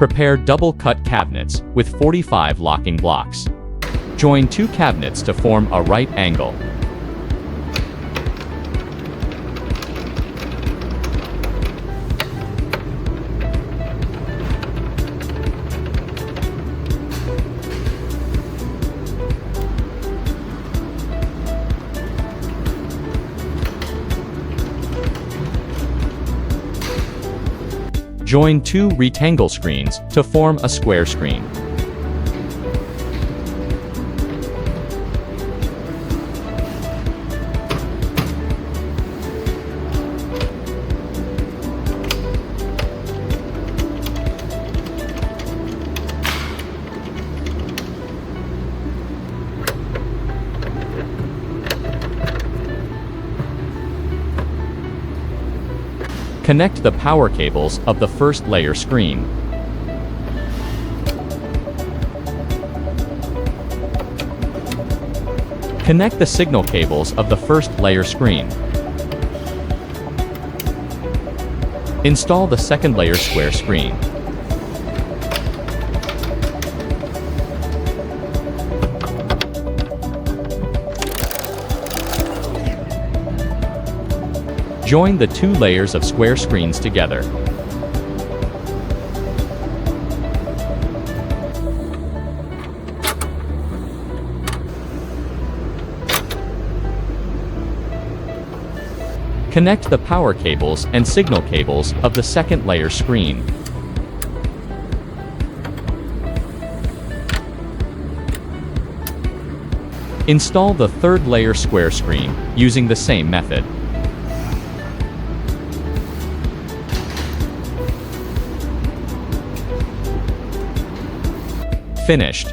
Prepare double-cut cabinets with 45 locking blocks. Join two cabinets to form a right angle. Join two rectangle screens to form a square screen. Connect the power cables of the first layer screen. Connect the signal cables of the first layer screen. Install the second layer square screen. Join the two layers of square screens together. Connect the power cables and signal cables of the second layer screen. Install the third layer square screen using the same method. Finished.